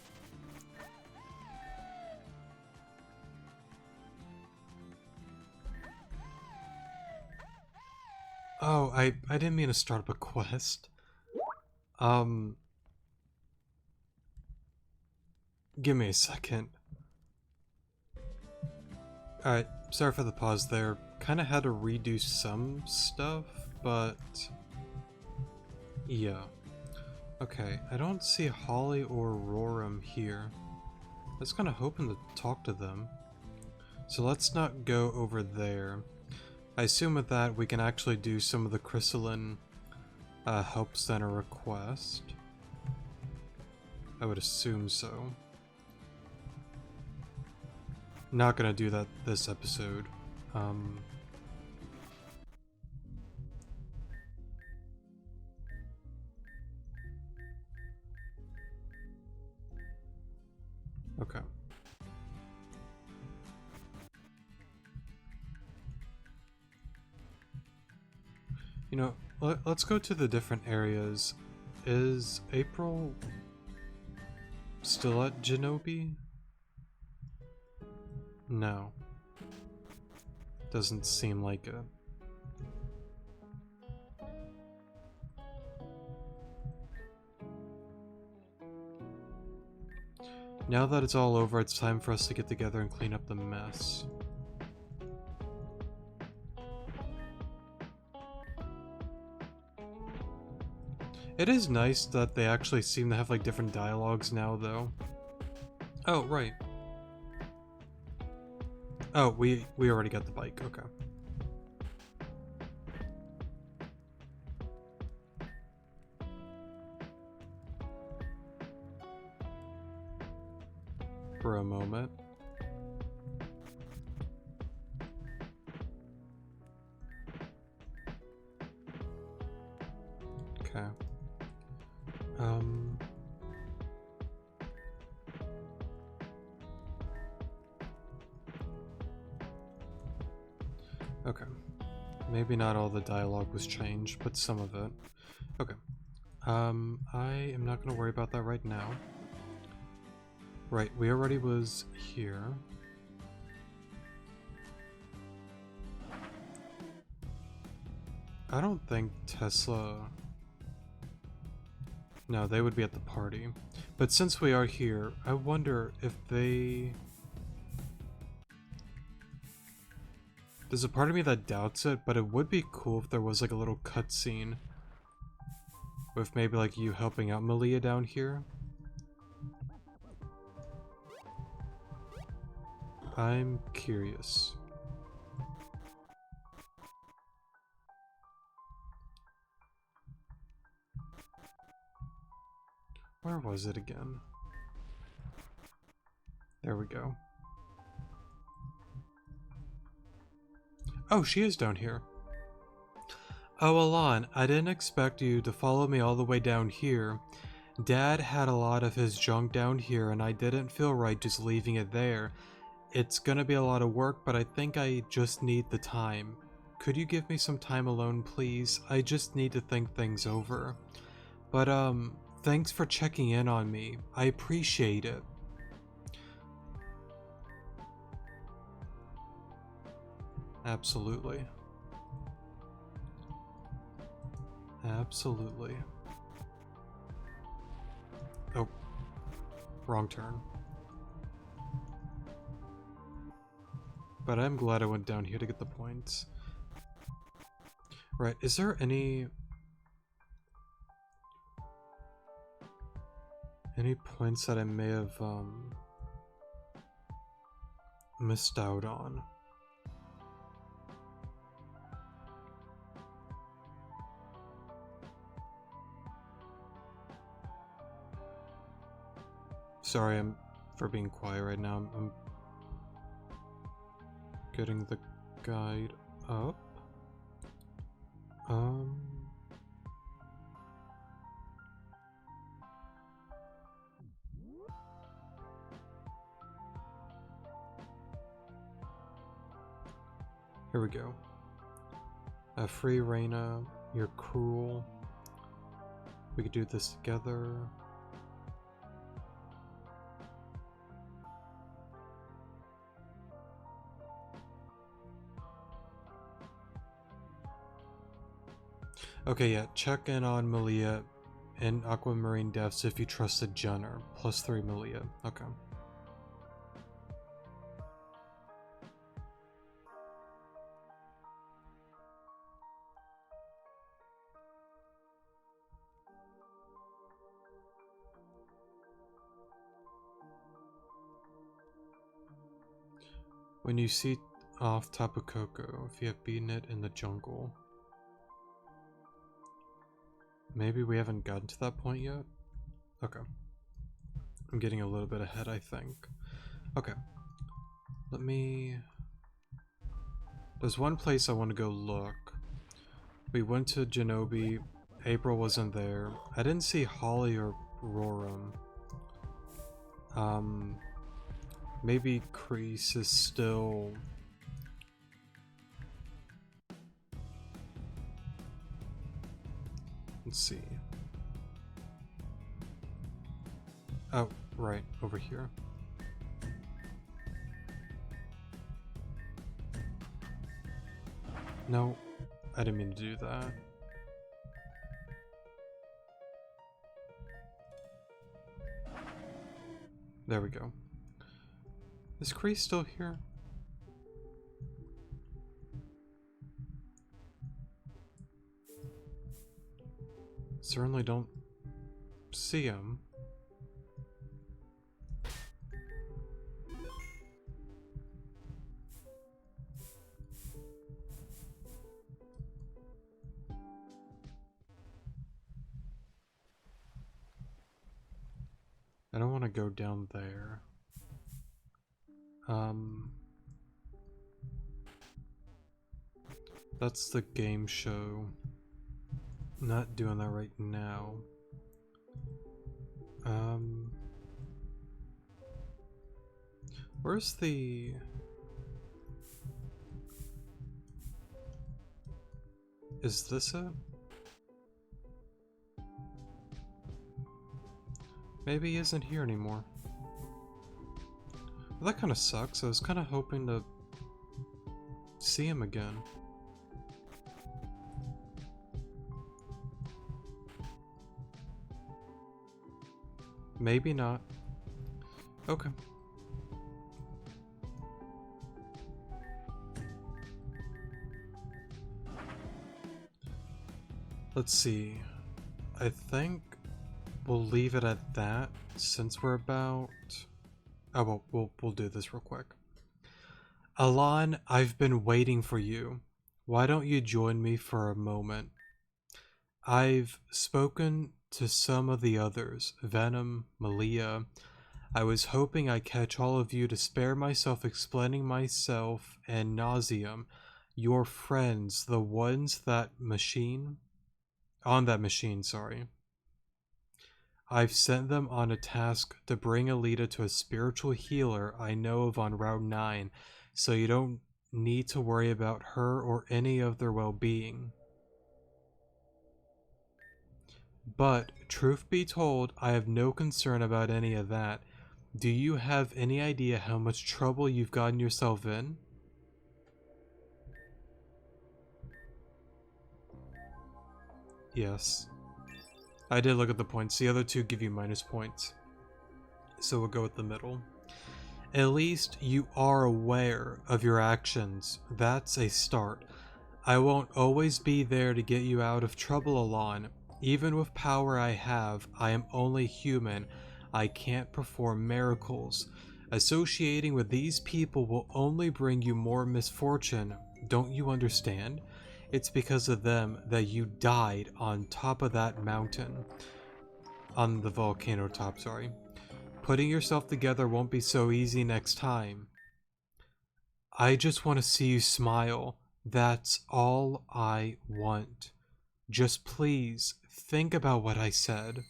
[SPEAKER 1] Oh, I didn't mean to start up a quest. Give me a second. Alright, sorry for the pause there. Kinda had to redo some stuff, but... yeah. Okay, I don't see Holly or Roram here. I was kinda hoping to talk to them. So let's not go over there. I assume with that we can actually do some of the Chrysalin help center request. I would assume so. Not gonna do that this episode. Okay. You know, let's go to the different areas. Is April still at Genobi? No. Doesn't seem like it. Now that it's all over, it's time for us to get together and clean up the mess. It is nice that they actually seem to have like different dialogues now, though. Oh, right. Oh, we already got the bike, okay. For a moment. Okay. Okay. Maybe not all the dialogue was changed, but some of it. Okay. I am not gonna worry about that right now. Right, we already was here. I don't think Tesla... No, they would be at the party. But since we are here, I wonder if they... There's a part of me that doubts it, but it would be cool if there was like a little cutscene with maybe like you helping out Malia down here. I'm curious. Where was it again? There we go. Oh, she is down here. Oh, Alon, I didn't expect you to follow me all the way down here. Dad had a lot of his junk down here and I didn't feel right just leaving it there. It's gonna be a lot of work, but I think I just need the time. Could you give me some time alone, please? I just need to think things over. But, thanks for checking in on me. I appreciate it. Absolutely. Absolutely. Oh. Wrong turn. But I'm glad I went down here to get the points. Right, is there any points that I may have missed out on? Sorry, for being quiet right now. I'm getting the guide up. Here we go. A free Reina. You're cruel. We could do this together. Okay, yeah, check in on Malia and Aquamarine Deaths if you trusted Jenner. +3 Malia. Okay. When you see off Tapu Koko, if you have beaten it in the jungle. Maybe we haven't gotten to that point yet? Okay. I'm getting a little bit ahead, I think. Okay. Let me... There's one place I want to go look. We went to Genobi. April wasn't there. I didn't see Holly or Roram. Maybe Kreese is still... Let's see. Oh, right, over here. No, I didn't mean to do that. There we go. Is Kreese still here? Certainly don't see him. I don't want to go down there. That's the game show. Not doing that right now. Where's the... Is this it? Maybe he isn't here anymore. Well, that kind of sucks. I was kind of hoping to see him again. Maybe not. Okay. Let's see. I think we'll leave it at that since we're about... Oh, well, we'll do this real quick. Alon, I've been waiting for you. Why don't you join me for a moment? I've spoken to some of the others, Venom, Malia. I was hoping I'd catch all of you to spare myself explaining myself and Nauseum, your friends, the ones that machine... On that machine, sorry. I've sent them on a task to bring Alita to a spiritual healer I know of on Route 9, so you don't need to worry about her or any of their well-being. But, truth be told, I have no concern about any of that. Do you have any idea how much trouble you've gotten yourself in? Yes. I did look at the points. The other two give you minus points. So we'll go with the middle. At least you are aware of your actions. That's a start. I won't always be there to get you out of trouble, Alon. Even with power I have, I am only human. I can't perform miracles. Associating with these people will only bring you more misfortune. Don't you understand? It's because of them that you died on top of that mountain. On the volcano top, sorry. Putting yourself together won't be so easy next time. I just want to see you smile. That's all I want. Just please, think about what I said.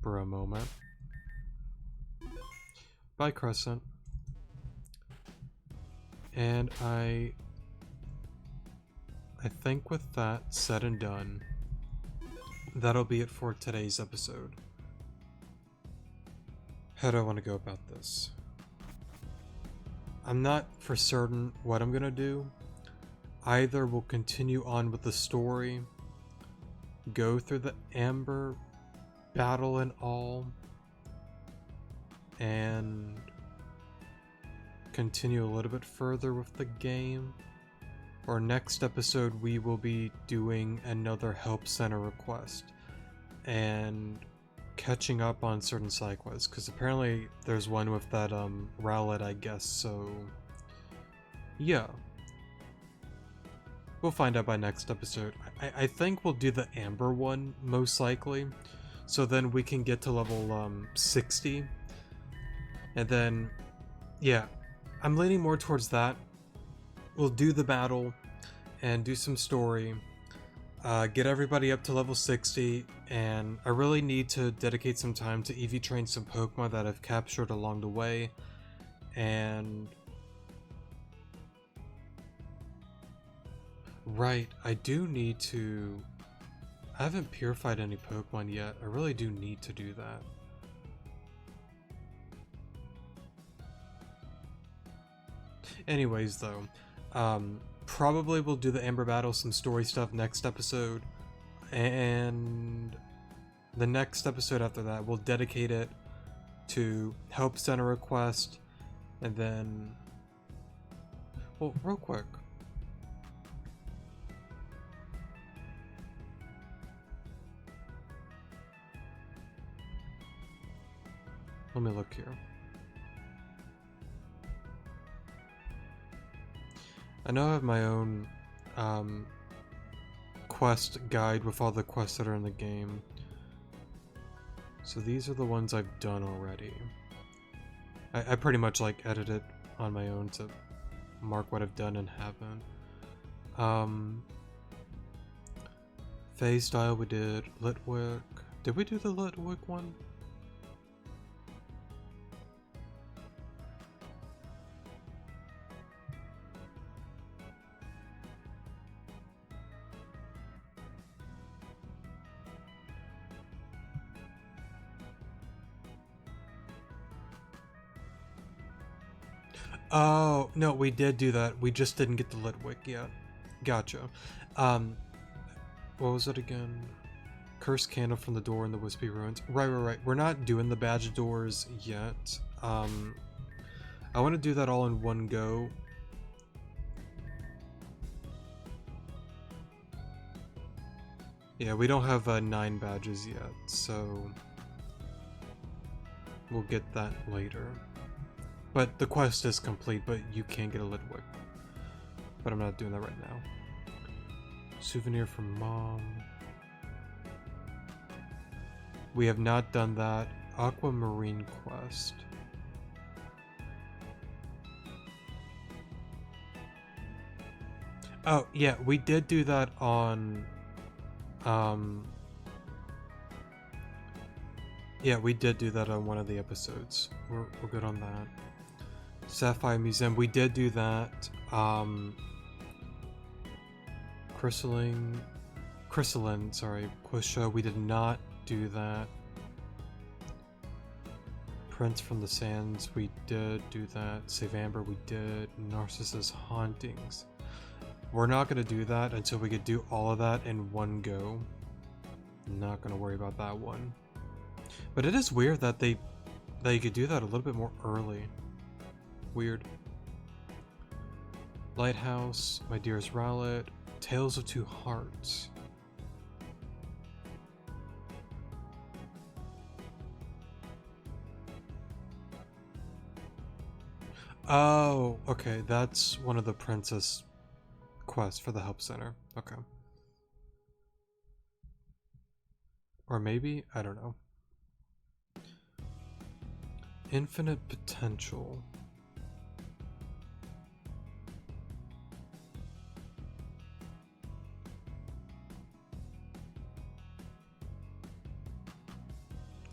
[SPEAKER 1] For a moment. Bye, Crescent. And I think with that said and done, that'll be it for today's episode. How do I want to go about this? I'm not for certain what I'm gonna do. Either we'll continue on with the story, go through the Amber battle and all, and continue a little bit further with the game, or next episode we will be doing another help center request and catching up on certain side quests, because apparently there's one with that Rowlet, I guess. So yeah, we'll find out by next episode. I think we'll do the Amber one most likely, so then we can get to level 60, and then yeah, I'm leaning more towards that. We'll do the battle and do some story, get everybody up to level 60, and I really need to dedicate some time to EV train some Pokemon that I've captured along the way. And right, I do need to... I haven't purified any Pokemon yet. I really do need to do that. Anyways though, probably we'll do the Amber battle, some story stuff next episode, and the next episode after that we'll dedicate it to help center request. And then, well, real quick, let me look here. I know I have my own quest guide with all the quests that are in the game. So these are the ones I've done already. I pretty much like edited on my own to mark what I've done and haven't. Phase style we did. Litwick. Did we do the Litwick one? Oh, no, we did do that. We just didn't get the Litwick yet. Gotcha. What was it again? Cursed candle from the door in the Wispy Ruins. Right. We're not doing the badge doors yet. I want to do that all in one go. Yeah, we don't have 9 badges yet, so we'll get that later. But the quest is complete, but you can get a Litwick. But I'm not doing that right now. Souvenir from Mom. We have not done that. Aquamarine quest. Oh, yeah, we did do that on... yeah, we did do that on one of the episodes. We're good on that. Sapphire Museum, we did do that. Crystalline, sorry, Quisha, we did not do that. Prince from the Sands, we did do that. Save Amber, we did. Narcissus Hauntings. We're not going to do that until we could do all of that in one go. Not going to worry about that one. But it is weird that you could do that a little bit more early. Weird. Lighthouse, My Dearest Rowlet, Tales of Two Hearts. Oh, okay, that's one of the princess quests for the help center. Okay. Or maybe, I don't know. Infinite Potential.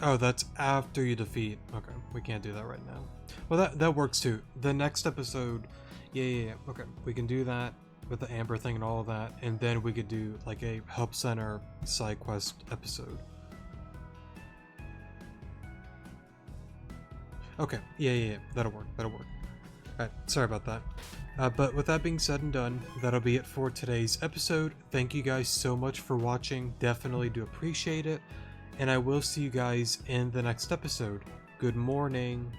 [SPEAKER 1] Oh, that's after you defeat. Okay, we can't do that right now. Well, that works too. The next episode, yeah. Okay, we can do that with the Amber thing and all of that, and then we could do like a help center side quest episode. Okay, yeah. That'll work. Alright, sorry about that. But with that being said and done, that'll be it for today's episode. Thank you guys so much for watching. Definitely do appreciate it. And I will see you guys in the next episode. Good morning.